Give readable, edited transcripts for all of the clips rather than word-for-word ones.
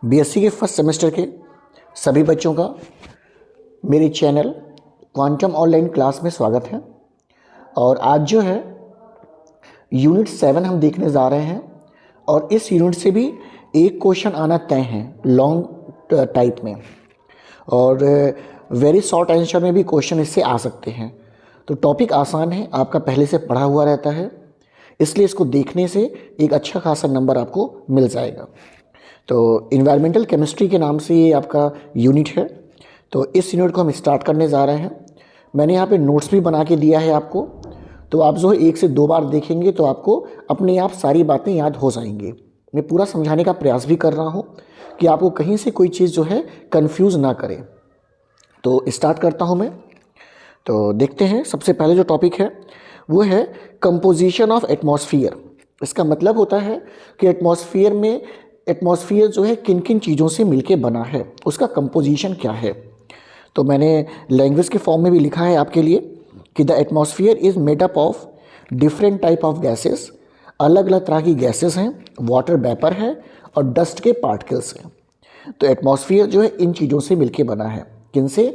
BSc के first semester के सभी बच्चों का मेरे चैनल क्वांटम ऑनलाइन क्लास में स्वागत है। और आज जो है यूनिट 7 हम देखने जा रहे हैं और इस यूनिट से भी एक क्वेश्चन आना तय है लॉन्ग टाइप में, और वेरी शॉर्ट आंसर में भी क्वेश्चन इससे आ सकते हैं। तो टॉपिक आसान है, आपका पहले से पढ़ा हुआ रहता है, इसलिए इसको देखने से एक अच्छा खासा नंबर आपको मिल जाएगा। तो इन्वायरमेंटल केमिस्ट्री के नाम से ये आपका यूनिट है। तो इस यूनिट को हम स्टार्ट करने जा रहे हैं। मैंने यहाँ पे नोट्स भी बना के दिया है आपको, तो आप जो है 1 से 2 बार देखेंगे तो आपको अपने आप सारी बातें याद हो जाएंगी। मैं पूरा समझाने का प्रयास भी कर रहा हूँ कि आपको कहीं से कोई चीज़ जो है कंफ्यूज ना करे। तो स्टार्ट करता हूँ मैं। तो देखते हैं, सबसे पहले जो टॉपिक है वो है कंपोजिशन ऑफ एटमॉस्फेयर। इसका मतलब होता है कि एटमॉस्फेयर जो है किन किन चीज़ों से मिलके बना है, उसका कंपोजिशन क्या है। तो मैंने लैंग्वेज के फॉर्म में भी लिखा है आपके लिए कि the atmosphere is made up of different type of gases. अलग अलग तरह की गैसेस हैं, वाटर वेपर है और डस्ट के पार्टिकल्स हैं। तो एटमॉस्फेयर जो है इन चीज़ों से मिलके बना है। किन से?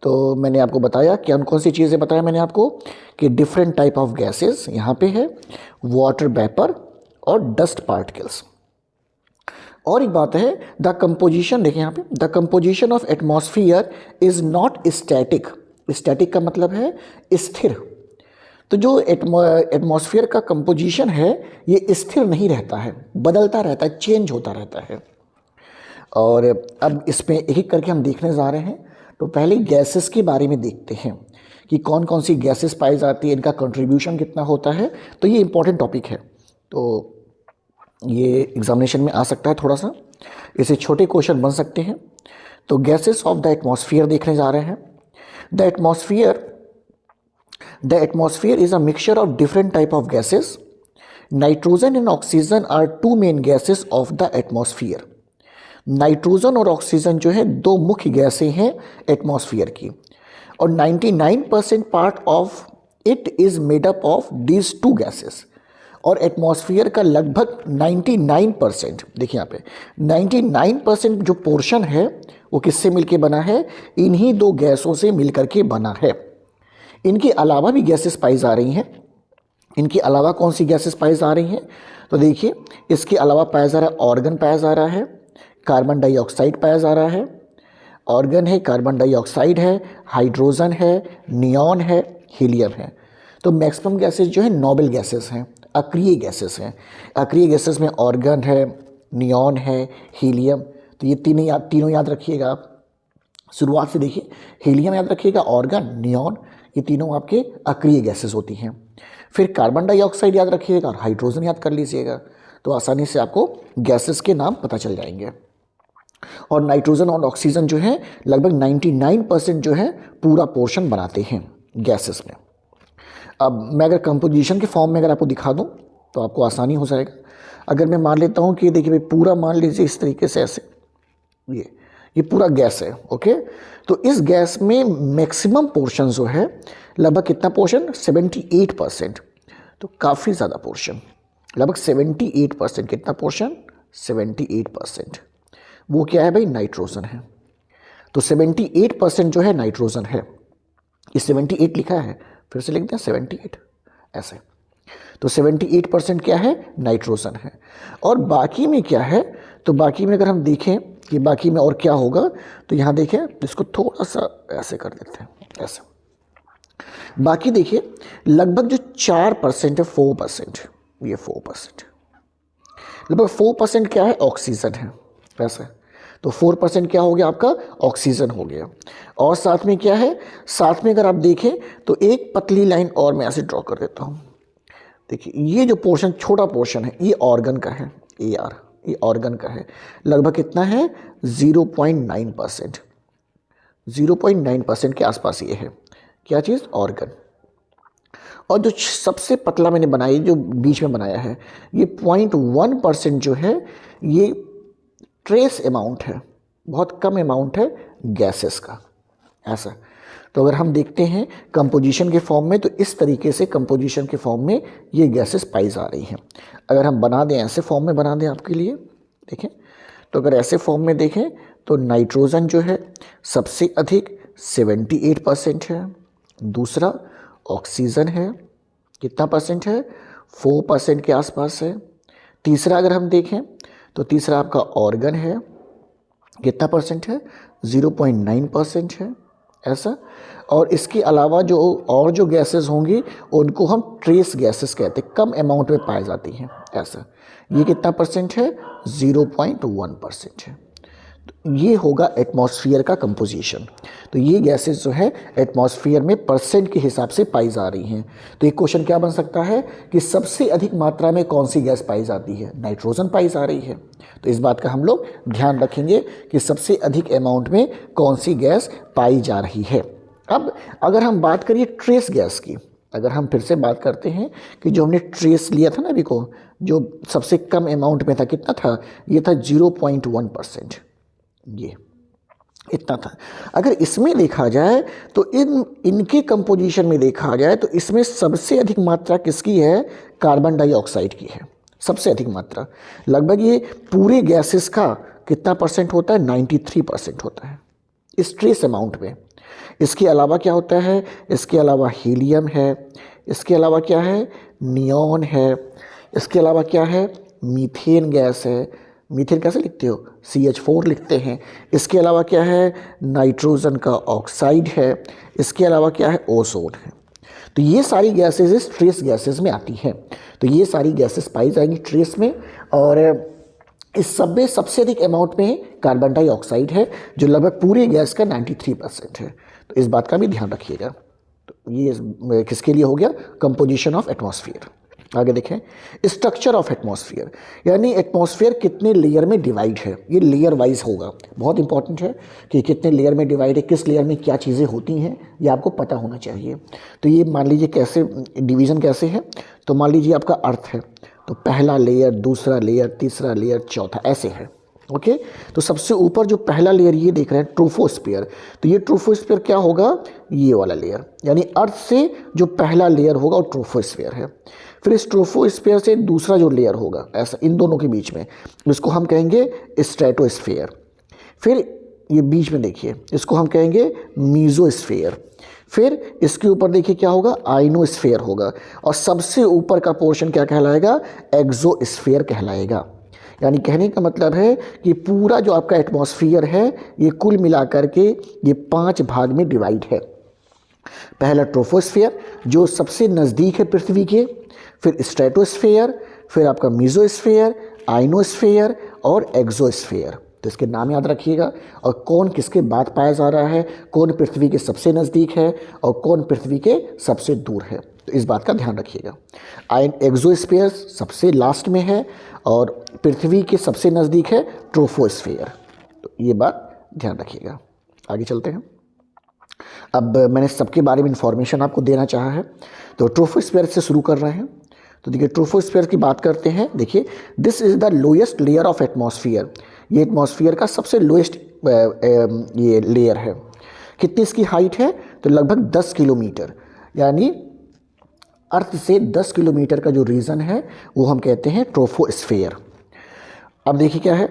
तो मैंने आपको बताया कौन कौन सी चीज़ें बताया मैंने आपको कि डिफरेंट टाइप ऑफ गैसेस यहाँ पे है, वाटर वेपर और डस्ट पार्टिकल्स। और एक बात है, द कंपोजिशन, देखिए यहाँ पे, the composition of atmosphere is not static. Static का मतलब है स्थिर। तो जो एटमॉस्फेयर का कंपोजिशन है ये स्थिर नहीं रहता है, बदलता रहता है, चेंज होता रहता है। और अब इसमें एक एक करके हम देखने जा रहे हैं। तो पहले गैसेस के बारे में देखते हैं कि कौन कौन सी गैसेस पाई जाती है, इनका कंट्रीब्यूशन कितना होता है। तो ये इंपॉर्टेंट टॉपिक है, तो ये एग्जामिनेशन में आ सकता है थोड़ा सा, इसे छोटे क्वेश्चन बन सकते हैं। तो गैसेस ऑफ द एटमॉस्फेयर देखने जा रहे हैं। The atmosphere is a mixture of different type of gases. Nitrogen and oxygen are two main gases of the atmosphere. Nitrogen और ऑक्सीजन जो है दो मुख्य गैसें हैं एटमॉस्फेयर की, और 99% part of it is made up of these two gases. और एटमॉस्फेयर का लगभग 99%, देखिए यहाँ पे 99% जो पोर्शन है वो किससे मिलके बना है? इन्हीं दो गैसों से मिलकर के बना है। इनके अलावा भी गैसेस पाई जा रही हैं। इनके अलावा कौन सी गैसेस पाई जा रही हैं? तो देखिए, इसके अलावा पाया जा रहा है ऑर्गन, पाया जा रहा है कार्बन डाइऑक्साइड, पाया जा रहा है ऑर्गन है, कार्बन डाइऑक्साइड है, हाइड्रोजन है, नियॉन है, हीलियम है। तो मैक्सिमम गैसेस जो है नोबल गैसेस हैं, अक्रिय गैसेस हैं। अक्रिय गैसेस में ऑर्गन है, नियॉन है, हीलियम। तो ये तीनों याद रखिएगा आप। शुरुआत से देखिए, हीलियम याद रखिएगा, ऑर्गन, नियॉन, ये तीनों आपके अक्रिय गैसेस होती हैं। फिर कार्बन डाइऑक्साइड याद रखिएगा और हाइड्रोजन याद कर लीजिएगा, तो आसानी से आपको गैसेस के नाम पता चल जाएंगे। और नाइट्रोजन और ऑक्सीजन जो है लगभग 99% जो है पूरा पोर्शन बनाते हैं गैसेस में। अब मैं अगर कंपोजिशन के फॉर्म में अगर आपको दिखा दूं तो आपको आसानी हो जाएगा। अगर मैं मान लेता हूं कि देखिए भाई पूरा मान लीजिए इस तरीके से, ऐसे ये पूरा गैस है, ओके। तो इस गैस में मैक्सिमम पोर्शन जो है लगभग कितना पोर्शन? 78%। तो काफ़ी ज़्यादा पोर्शन, लगभग 78%। कितना पोर्शन? 78%। वो क्या है भाई? नाइट्रोजन है। तो 78% जो है नाइट्रोजन है। ये 78 लिखा है, फिर से लिख दें 78 ऐसे। तो 78% क्या है? नाइट्रोजन है। और बाकी में क्या है? तो बाकी में अगर हम देखें कि बाकी में और क्या होगा, तो यहाँ देखें, इसको थोड़ा सा ऐसे कर देते हैं, ऐसे। बाकी देखिए लगभग जो 4% है, 4%, ये 4%, लगभग 4% क्या है? ऑक्सीजन है, ऐसे। तो 4% क्या हो गया आपका? ऑक्सीजन हो गया। और साथ में क्या है? साथ में अगर आप देखें तो एक पतली लाइन और मैं ऐसे ड्रॉ कर देता हूँ। देखिए ये जो पोर्शन, छोटा पोर्शन है, ये ऑर्गन का है, ये ऑर्गन का है। लगभग कितना है? 0.9%। 0.9% के आसपास ये है। क्या चीज़? ऑर्गन। और जो सबसे पतला मैंने बनाया, जो बीच में बनाया है, ये 0.1% जो है ये ट्रेस अमाउंट है, बहुत कम अमाउंट है गैसेस का, ऐसा। तो अगर हम देखते हैं कंपोजिशन के फॉर्म में, तो इस तरीके से कंपोजिशन के फॉर्म में ये गैसेस पाई जा रही हैं। अगर हम बना दें, ऐसे फॉर्म में बना दें आपके लिए, देखें, तो अगर ऐसे फॉर्म में देखें तो नाइट्रोजन जो है सबसे अधिक 78% है, दूसरा ऑक्सीजन है, कितना परसेंट है, 4% के आसपास है। तीसरा अगर हम देखें तो तीसरा आपका ऑर्गन है, कितना परसेंट है, 0.9% है ऐसा। और इसके अलावा जो और जो गैसेस होंगी उनको हम ट्रेस गैसेस कहते हैं, कम अमाउंट में पाई जाती हैं ऐसा। ये कितना परसेंट है, 0.1% है। तो ये होगा एटमॉस्फेयर का कंपोजिशन। तो ये गैसेस जो है एटमॉस्फेयर में परसेंट के हिसाब से पाई जा रही हैं। तो एक क्वेश्चन क्या बन सकता है कि सबसे अधिक मात्रा में कौन सी गैस पाई जाती है, नाइट्रोजन पाई जा रही है। तो इस बात का हम लोग ध्यान रखेंगे कि सबसे अधिक अमाउंट में कौन सी गैस पाई जा रही है। अब अगर हम बात करिए ट्रेस गैस की, अगर हम फिर से बात करते हैं कि जो हमने ट्रेस लिया था ना अभी को, जो सबसे कम अमाउंट में था, कितना था, ये था 0.1%, ये इतना था। अगर इसमें देखा जाए तो इनके कंपोजिशन में देखा जाए तो इसमें सबसे अधिक मात्रा किसकी है, कार्बन डाइऑक्साइड की है, सबसे अधिक मात्रा। लगभग ये पूरे गैसेस का कितना परसेंट होता है, 93% होता है इस ट्रेस अमाउंट में। इसके अलावा क्या होता है, इसके अलावा हीलियम है, इसके अलावा क्या है, नियॉन है, इसके अलावा क्या है, मीथेन गैस है। मीथेन कैसे लिखते हो, CH4 लिखते हैं। इसके अलावा क्या है, नाइट्रोजन का ऑक्साइड है। इसके अलावा क्या है, ओजोन है। तो ये सारी गैसेस इस ट्रेस गैसेस में आती हैं। तो ये सारी गैसेस पाई जाएंगी ट्रेस में। और इस सब में सबसे अधिक अमाउंट में कार्बन डाइऑक्साइड है जो लगभग पूरे गैस का 93% है। तो इस बात का भी ध्यान रखिएगा। तो ये किसके लिए हो गया, कंपोजिशन ऑफ एटमॉस्फेयर। आगे देखें, स्ट्रक्चर ऑफ एटमॉस्फेयर, यानी एटमॉस्फेयर कितने लेयर में डिवाइड है। ये लेयर वाइज होगा, बहुत इंपॉर्टेंट है कि कितने लेयर में डिवाइड है, किस लेयर में क्या चीज़ें होती हैं, ये आपको पता होना चाहिए। तो ये मान लीजिए कैसे डिवीज़न कैसे है, तो मान लीजिए आपका अर्थ है, तो पहला लेयर, दूसरा लेयर, तीसरा लेयर, चौथा, ऐसे है। ओके, तो सबसे ऊपर जो पहला लेयर ये देख रहे हैं ट्रोफोस्फीयर, तो ये ट्रोफोस्फीयर क्या होगा, ये वाला लेयर, यानी अर्थ से जो पहला लेयर होगा वो ट्रोफोस्फीयर है। फिर इस ट्रोफोस्फीयर से दूसरा जो लेयर होगा, ऐसा इन दोनों के बीच में, इसको हम कहेंगे स्ट्रेटोस्फीयर। फिर ये बीच में देखिए, इसको हम कहेंगे मीजोस्फीयर। फिर इसके ऊपर देखिए क्या होगा, आइनोस्फीयर होगा। और सबसे ऊपर का पोर्शन क्या कहलाएगा, एक्सोस्फीयर कहलाएगा। यानी कहने का मतलब है कि पूरा जो आपका एटमॉस्फेयर है ये कुल मिलाकर के ये 5 भाग में डिवाइड है। पहला ट्रोफोस्फीयर जो सबसे नज़दीक है पृथ्वी के, फिर स्ट्रेटोस्फीयर, फिर आपका मीजोस्फीयर, आइनोस्फीयर और एक्सोस्फीयर। तो इसके नाम याद रखिएगा, और कौन किसके बाद पाया जा रहा है, कौन पृथ्वी के सबसे नज़दीक है और कौन पृथ्वी के सबसे दूर है। तो इस बात का ध्यान रखिएगा। एक्सोस्फीयर सबसे लास्ट में है और पृथ्वी के सबसे नज़दीक है ट्रोफोस्फीयर। तो ये बात ध्यान रखिएगा। आगे चलते हैं। अब मैंने सबके बारे में इंफॉर्मेशन आपको देना चाहा है, तो ट्रोफोस्फीयर से शुरू कर रहे हैं। तो देखिए ट्रोफोस्फीयर की बात करते हैं। देखिए, this is the lowest layer of atmosphere. ये एटमॉस्फेयर का सबसे लोएस्ट ये लेयर है। कितनी इसकी हाइट है, तो लगभग 10 किलोमीटर, यानी अर्थ से 10 किलोमीटर का जो रीजन है वो हम कहते हैं ट्रोफोस्फीयर। अब देखिए क्या है,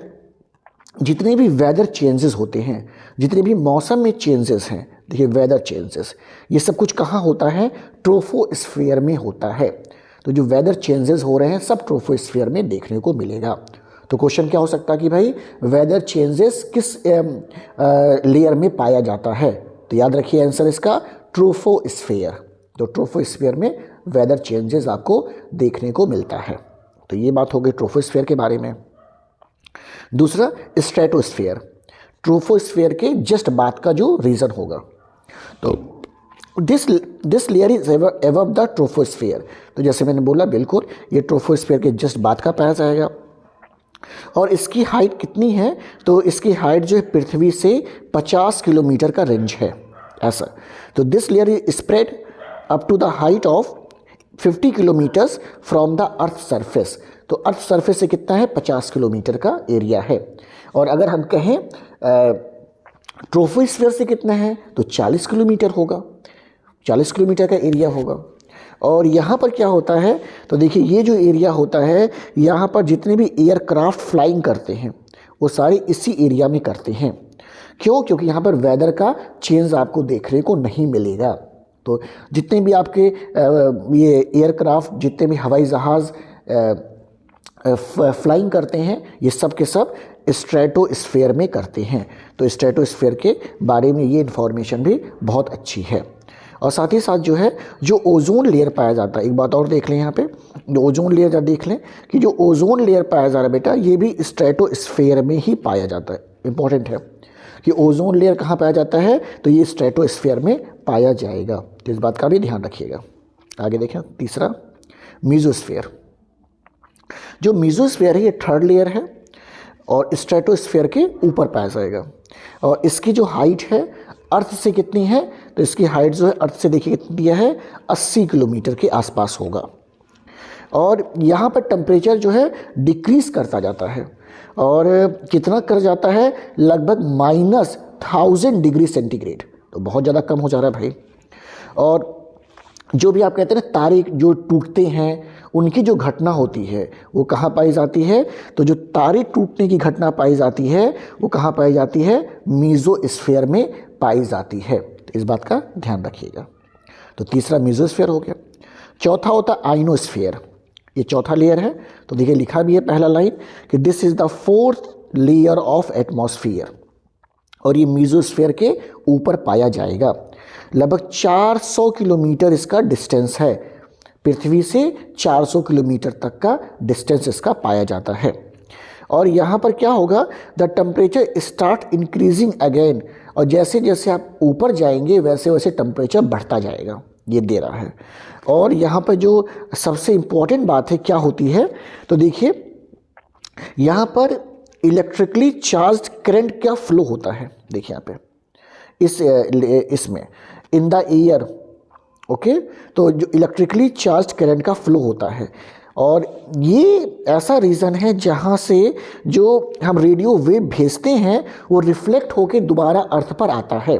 जितने भी वेदर चेंजेस होते हैं, जितने भी मौसम में चेंजेस हैं, देखिए वेदर चेंजेस, ये सब कुछ कहाँ होता है, ट्रोफोस्फीयर में होता है। तो जो वेदर चेंजेस हो रहे हैं सब ट्रोफोस्फीयर में देखने को मिलेगा। तो क्वेश्चन क्या हो सकता है कि भाई वेदर चेंजेस किस लेयर में पाया जाता है, तो याद रखिए आंसर इसका ट्रोफोस्फीयर। तो ट्रोफोस्फीयर में वेदर चेंजेस आपको देखने को मिलता है। तो ये बात हो गई ट्रोफोस्फीयर के बारे में। दूसरा स्ट्रेटोस्फीयर, ट्रोफोस्फीयर के जस्ट बाद का जो रीजन होगा। तो this layer is above the troposphere. तो जैसे मैंने बोला बिल्कुल ये ट्रोफोस्फीयर के जस्ट बाद का पाया जाएगा। और इसकी हाइट कितनी है, तो इसकी हाइट जो है पृथ्वी से 50 किलोमीटर का रेंज है ऐसा। तो this layer is spread up to the height of 50 kilometres from the earth surface. तो अर्थ सरफेस से कितना है, 50 किलोमीटर का एरिया है। और अगर हम कहें ट्रोफोस्फीयर से कितना है, तो 40 किलोमीटर होगा, 40 किलोमीटर का एरिया होगा। और यहाँ पर क्या होता है, तो देखिए ये जो एरिया होता है, यहाँ पर जितने भी एयरक्राफ्ट फ्लाइंग करते हैं वो सारे इसी एरिया में करते हैं। क्यों? क्योंकि यहाँ पर वेदर का चेंज आपको देखने को नहीं मिलेगा। तो जितने भी आपके ये एयरक्राफ्ट, जितने भी हवाई जहाज़ फ्लाइंग करते हैं, ये सब के सब स्ट्रेटोस्फेयर में करते हैं। तो स्ट्रेटोस्फेयर के बारे में ये इन्फॉर्मेशन भी बहुत अच्छी है। और साथ ही साथ जो है, जो ओजोन लेयर पाया जाता है, एक बात और देख लें यहाँ पे, जो ओजोन लेयर जब देख लें कि जो ओजोन लेयर पाया जा रहा है बेटा, ये भी स्ट्रेटोस्फेयर में ही पाया जाता है। इंपॉर्टेंट है कि ओजोन लेयर कहाँ पाया जाता है, तो ये स्ट्रेटोस्फेयर में पाया जाएगा। तो इस बात का भी ध्यान रखिएगा। आगे देखें, तीसरा मीजोस्फेयर। जो मीजोस्फेयर है ये थर्ड लेयर है और स्ट्रेटोस्फेयर के ऊपर पाया जाएगा। और इसकी जो हाइट है अर्थ से कितनी है, तो इसकी हाइट जो है अर्थ से देखिए कितनी दिया है, 80 किलोमीटर के आसपास होगा। और यहाँ पर टेम्परेचर जो है डिक्रीज़ करता जाता है। और कितना कर जाता है, लगभग -1000 डिग्री सेंटीग्रेड। तो बहुत ज़्यादा कम हो जा रहा है भाई। और जो भी आप कहते हैं ना, तारे जो टूटते हैं, उनकी जो घटना होती है वो कहाँ पाई जाती है, तो जो तारे टूटने की घटना पाई जाती है वो कहाँ पाई जाती है, मीजोस्फीयर में पाई जाती है। तो इस बात का ध्यान रखिएगा। तो तीसरा मीजोस्फीयर हो गया। चौथा होता है आइनोस्फीयर। ये चौथा लेयर है। तो देखिए लिखा भी है पहला लाइन कि this is the fourth layer of atmosphere, और ये मीजोस्फीयर के ऊपर पाया जाएगा। लगभग 400 किलोमीटर इसका डिस्टेंस है, पृथ्वी से 400 किलोमीटर तक का डिस्टेंस इसका पाया जाता है। और यहाँ पर क्या होगा, the temperature start increasing again, और जैसे जैसे आप ऊपर जाएंगे वैसे वैसे टेम्परेचर बढ़ता जाएगा, ये दे रहा है। और यहाँ पर जो सबसे इम्पॉर्टेंट बात है क्या होती है, तो देखिए यहाँ पर इलेक्ट्रिकली चार्ज्ड करंट क्या फ्लो होता है। देखिए यहाँ पे इसमें इन द एयर, ओके, तो जो इलेक्ट्रिकली चार्ज्ड करंट का फ्लो होता है। और ये ऐसा रीज़न है जहाँ से जो हम रेडियो वेव भेजते हैं वो रिफ्लेक्ट होकर दोबारा अर्थ पर आता है।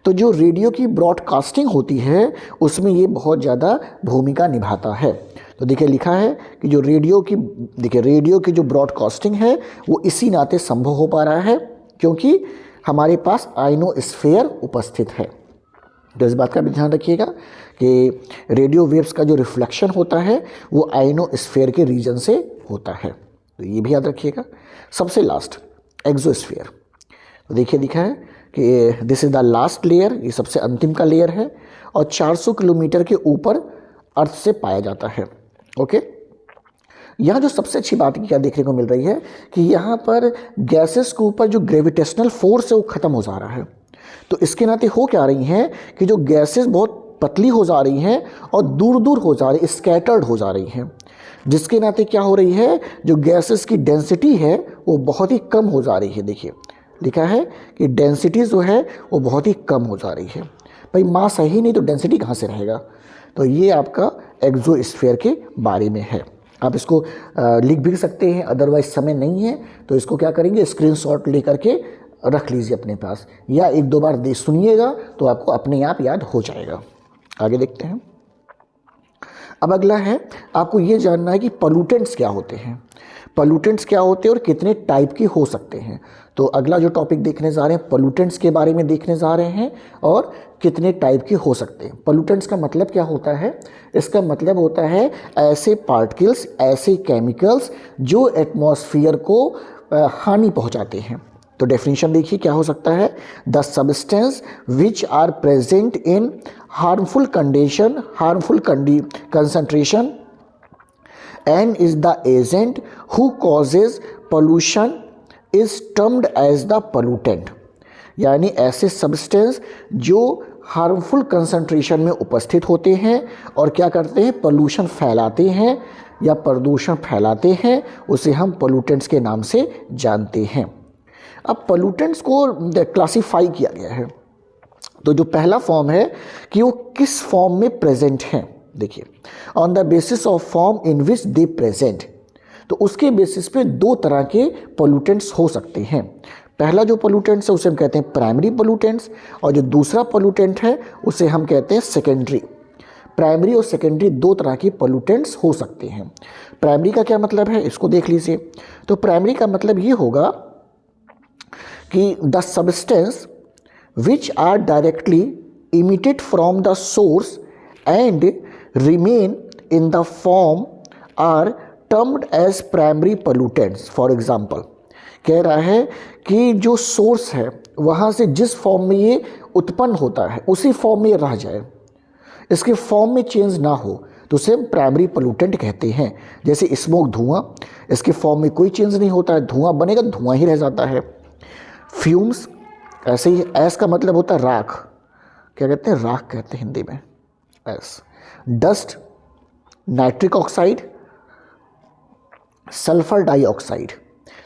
तो जो रेडियो की ब्रॉडकास्टिंग होती है उसमें ये बहुत ज़्यादा भूमिका निभाता है। तो देखिए लिखा है कि जो रेडियो की जो ब्रॉडकास्टिंग है वो इसी नाते संभव हो पा रहा है क्योंकि हमारे पास आइनोस्फीयर उपस्थित है। तो इस बात का भी ध्यान रखिएगा कि रेडियो वेव्स का जो रिफ्लेक्शन होता है वो आइनोस्फीयर के रीजन से होता है। तो ये भी याद रखिएगा। सबसे लास्ट एक्सोस्फीयर। तो देखिए लिखा है कि this is the last layer, ये सबसे अंतिम का लेयर है और 400 किलोमीटर के ऊपर अर्थ से पाया जाता है। ओके, यहाँ जो सबसे अच्छी बात क्या देखने को मिल रही है कि यहाँ पर गैसेस के ऊपर जो ग्रेविटेशनल फोर्स है वो ख़त्म हो जा रहा है। तो इसके नाते हो क्या रही हैं कि जो गैसेस बहुत पतली हो जा रही हैं और दूर दूर हो जा रही, स्कैटर्ड हो जा रही हैं, जिसके नाते क्या हो रही है, जो गैसेस की डेंसिटी है वो बहुत ही कम हो जा रही है। देखिए लिखा है कि डेंसिटी जो है वो बहुत ही कम हो जा रही है। भाई मास है ही नहीं तो डेंसिटी कहाँ से रहेगा। तो ये आपका एक्सोस्फीयर के बारे में है। आप इसको लिख भी सकते हैं, अदरवाइज समय नहीं है तो इसको क्या करेंगे, स्क्रीनशॉट लेकर के रख लीजिए अपने पास, या एक दो बार सुनिएगा तो आपको अपने आप याद हो जाएगा। आगे देखते हैं। अब अगला है, आपको ये जानना है कि पोल्यूटेंट्स क्या होते हैं, पोल्यूटेंट्स क्या होते हैं और कितने टाइप के हो सकते हैं। तो अगला जो टॉपिक देखने जा रहे हैं पोल्यूटेंट्स के बारे में देखने जा रहे हैं और कितने टाइप के हो सकते हैं। पोल्यूटेंट्स का मतलब क्या होता है, इसका मतलब होता है ऐसे पार्टिकल्स, ऐसे केमिकल्स जो एटमॉस्फेयर को हानि पहुंचाते हैं। तो डेफिनेशन देखिए क्या हो सकता है, the substance which are present in harmful condition, harmful concentration and is the agent who causes pollution is termed as the pollutant। यानी ऐसे सब्सटेंस जो हार्मफुल कंसंट्रेशन में उपस्थित होते हैं और क्या करते हैं, पोल्यूशन फैलाते हैं या प्रदूषण फैलाते हैं, उसे हम पोल्यूटेंट्स के नाम से जानते हैं। अब पोल्यूटेंट्स को क्लासीफाई किया गया है। तो जो पहला फॉर्म है कि वो किस फॉर्म में प्रेजेंट हैं, देखिए on the basis of form in which they present. तो उसके बेसिस पे दो तरह के पोल्यूटेंट्स हो सकते हैं। पहला जो पोल्यूटेंट्स है उसे हम कहते हैं प्राइमरी पोल्यूटेंट्स, और जो दूसरा पोल्यूटेंट है उसे हम कहते हैं सेकेंडरी। प्राइमरी और सेकेंडरी दो तरह के पोल्यूटेंट्स हो सकते हैं। प्राइमरी का क्या मतलब है इसको देख लीजिए। तो प्राइमरी का मतलब ये होगा कि the substance which are directly emitted from the source and remain in the form are termed as primary pollutants. For example, कह रहा है कि जो सोर्स है वहाँ से जिस फॉर्म में ये उत्पन्न होता है उसी फॉर्म में रह जाए, इसके फॉर्म में चेंज ना हो, तो उसे हम प्राइमरी पोल्यूटेंट कहते हैं। जैसे स्मोक, धुआं, इसके फॉर्म में कोई चेंज नहीं होता है, धुआं बनेगा धुआं ही रह जाता है। फ्यूम्स, ऐसे ही एस का मतलब होता है राख, क्या कहते हैं, राख कहते हैं हिंदी में, S. Dust, nitric oxide, sulphur dioxide,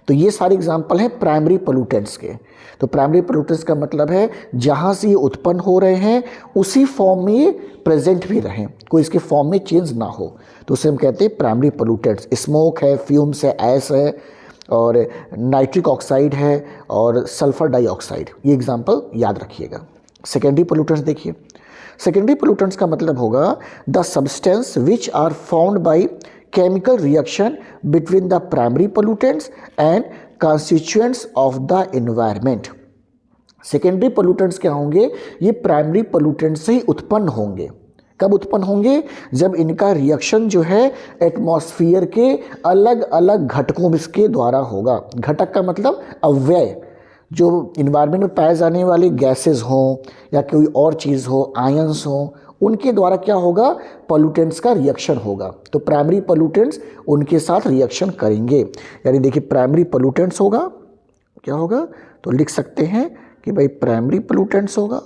तो ये सारे एग्जाम्पल हैं प्राइमरी पोल्यूटेंट्स के। तो प्राइमरी पोल्यूटेंट्स का मतलब है जहाँ से ये उत्पन्न हो रहे हैं उसी फॉर्म में ये प्रेजेंट भी रहें, कोई इसके फॉर्म में चेंज ना हो, तो उसे हम कहते हैं प्राइमरी पोल्यूटेंट्स। स्मोक है, फ्यूम्स है, एस है, और नाइट्रिक ऑक्साइड है, और सल्फर डाइऑक्साइड, ये एग्जाम्पल याद रखिएगा। सेकेंडरी पोल्यूटेंट्स देखिए, सेकेंडरी पोल्यूटेंट्स का मतलब होगा the substance which are found by chemical reaction between the primary pollutants and constituents of the environment. Secondary pollutants क्या होंगे, ये प्राइमरी पोल्यूटेंट से ही उत्पन्न होंगे। कब उत्पन्न होंगे, जब इनका रिएक्शन जो है एटमॉस्फेयर के अलग अलग घटकों के द्वारा होगा। घटक का मतलब अव्यय, जो इन्वायरमेंट में पाए जाने वाले गैसेस हों या कोई और चीज़ हो, आयंस हों, उनके द्वारा क्या होगा, पोल्यूटेंट्स का रिएक्शन होगा। तो प्राइमरी पोल्यूटेंट्स उनके साथ रिएक्शन करेंगे। यानी देखिए प्राइमरी पोल्यूटेंट्स होगा, क्या होगा, तो लिख सकते हैं कि भाई प्राइमरी पोल्यूटेंट्स होगा,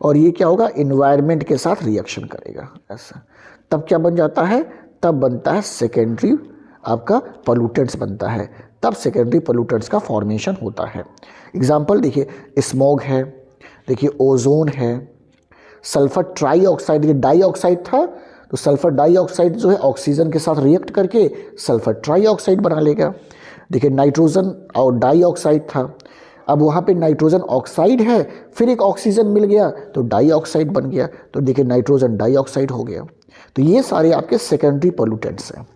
और ये क्या होगा, इन्वायरमेंट के साथ रिएक्शन करेगा ऐसा। तब क्या बन जाता है, तब बनता है सेकेंडरी आपका पोल्यूटेंट्स बनता है, तब सेकेंडरी पोल्यूटेंट्स का फॉर्मेशन होता है। एग्जाम्पल देखिए, स्मोग है, देखिए ओजोन है, सल्फर ट्राईऑक्साइड, ये डाइऑक्साइड था तो सल्फर डाइऑक्साइड जो है ऑक्सीजन के साथ रिएक्ट करके सल्फर ट्राईऑक्साइड बना लेगा। देखिए नाइट्रोजन और डाइऑक्साइड था, अब वहाँ पे नाइट्रोजन ऑक्साइड है, फिर एक ऑक्सीजन मिल गया तो डाइऑक्साइड बन गया, तो देखिए नाइट्रोजन डाइऑक्साइड हो गया। तो ये सारे आपके सेकेंडरी पोल्यूटेंट्स हैं।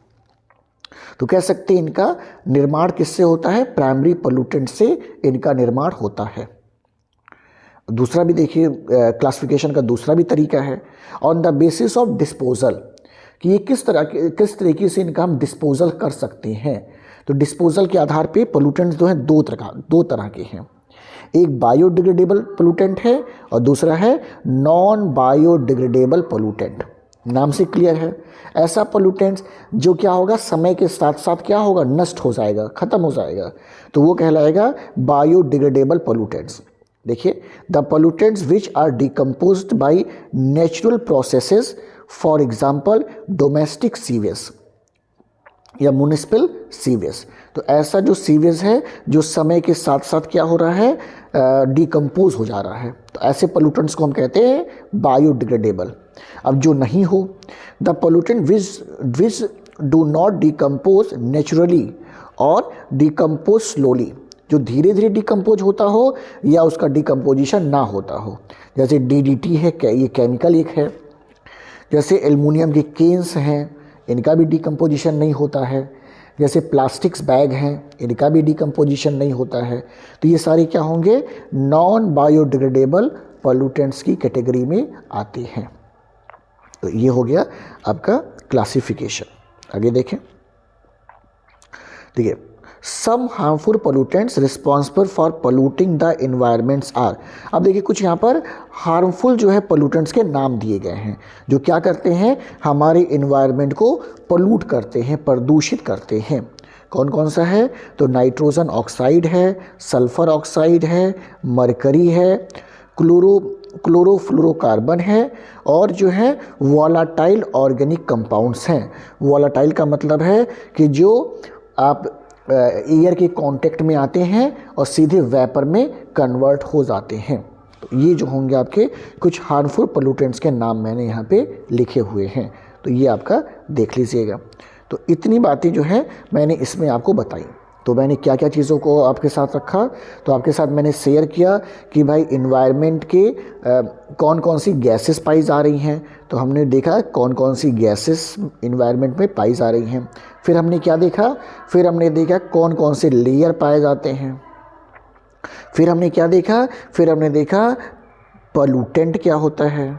तो कह सकते हैं इनका निर्माण किससे होता है, प्राइमरी पोल्यूटेंट से इनका निर्माण होता है। दूसरा भी देखिए, क्लासिफिकेशन का दूसरा भी तरीका है, on the basis of disposal, कि ये किस तरीके से इनका हम डिस्पोजल कर सकते हैं। तो डिस्पोजल के आधार पे पोल्यूटेंट्स जो हैं दो तरह के हैं, एक बायोडिग्रेडेबल पोल्यूटेंट है और दूसरा है नॉन बायोडिग्रेडेबल पोल्यूटेंट। नाम से क्लियर है, ऐसा पोल्यूटेंट्स जो क्या होगा, समय के साथ साथ क्या होगा, नष्ट हो जाएगा, ख़त्म हो जाएगा, तो वो कहलाएगा बायोडिग्रेडेबल पोल्यूटेंट्स। देखिए, the pollutants which are decomposed by natural processes, for example domestic sewage या म्युनिसिपल सीवेज। तो ऐसा जो सीवेज है जो समय के साथ साथ क्या हो रहा है, डिकम्पोज हो जा रहा है, तो ऐसे पोल्यूटेंट्स को हम कहते हैं बायोडिग्रेडेबल। अब जो नहीं हो, the pollutant which do not decompose naturally और डिकम्पोज स्लोली, जो धीरे धीरे डिकम्पोज होता हो या उसका डिकम्पोजिशन ना होता हो, जैसे DDT है, ये केमिकल एक है। जैसे एल्युमिनियम के केन्स हैं, इनका भी डिकम्पोजिशन नहीं होता है। जैसे प्लास्टिक्स बैग हैं, इनका भी डिकम्पोजिशन नहीं होता है। तो ये सारे क्या होंगे, नॉन बायोडिग्रेडेबल पोल्यूटेंट्स की कैटेगरी में आते हैं। तो ये हो गया आपका क्लासिफिकेशन। आगे देखें, देखिए, some harmful pollutants responsible for polluting the environments are. अब देखिए कुछ यहाँ पर हार्मफुल जो है पोल्यूटेंट्स के नाम दिए गए हैं, जो क्या करते हैं, हमारे एनवायरनमेंट को पोल्यूट करते हैं, प्रदूषित करते हैं। कौन कौन सा है, तो नाइट्रोजन ऑक्साइड है, सल्फर ऑक्साइड है, मरकरी है, क्लोरोफ्लोरोकार्बन है, और जो है वॉलाटाइल ऑर्गेनिक कंपाउंड्स हैं। वॉलाटाइल का मतलब है कि जो आप एयर के कांटेक्ट में आते हैं और सीधे वेपर में कन्वर्ट हो जाते हैं। तो ये जो होंगे आपके कुछ हार्मफुल पोल्यूटेंट्स के नाम मैंने यहाँ पे लिखे हुए हैं, तो ये आपका देख लीजिएगा। तो इतनी बातें जो है मैंने इसमें आपको बताई। तो मैंने क्या क्या चीज़ों को आपके साथ रखा, तो आपके साथ मैंने शेयर किया कि भाई इन्वायरमेंट के कौन कौन सी गैसेस पाई जा रही हैं। तो हमने देखा कौन कौन सी गैसेस इन्वायरमेंट में पाई जा रही हैं। फिर हमने क्या देखा, फिर हमने देखा कौन कौन से लेयर पाए जाते हैं, फिर हमने क्या देखा, फिर हमने देखा पॉल्यूटेंट क्या होता है,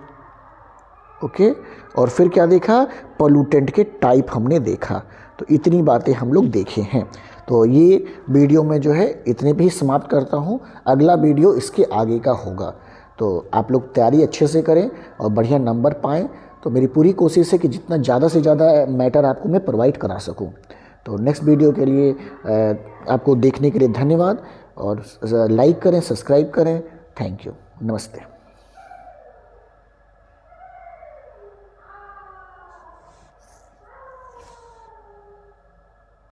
ओके। और फिर क्या देखा, पॉल्यूटेंट के टाइप हमने देखा। तो इतनी बातें हम लोग देखे हैं। तो ये वीडियो में जो है इतने भी समाप्त करता हूँ। अगला वीडियो इसके आगे का होगा। तो आप लोग तैयारी अच्छे से करें और बढ़िया नंबर पाएँ। तो मेरी पूरी कोशिश है कि जितना ज़्यादा से ज़्यादा मैटर आपको मैं प्रोवाइड करा सकूँ। तो नेक्स्ट वीडियो के लिए आपको देखने के लिए धन्यवाद, और लाइक करें, सब्सक्राइब करें। थैंक यू, नमस्ते।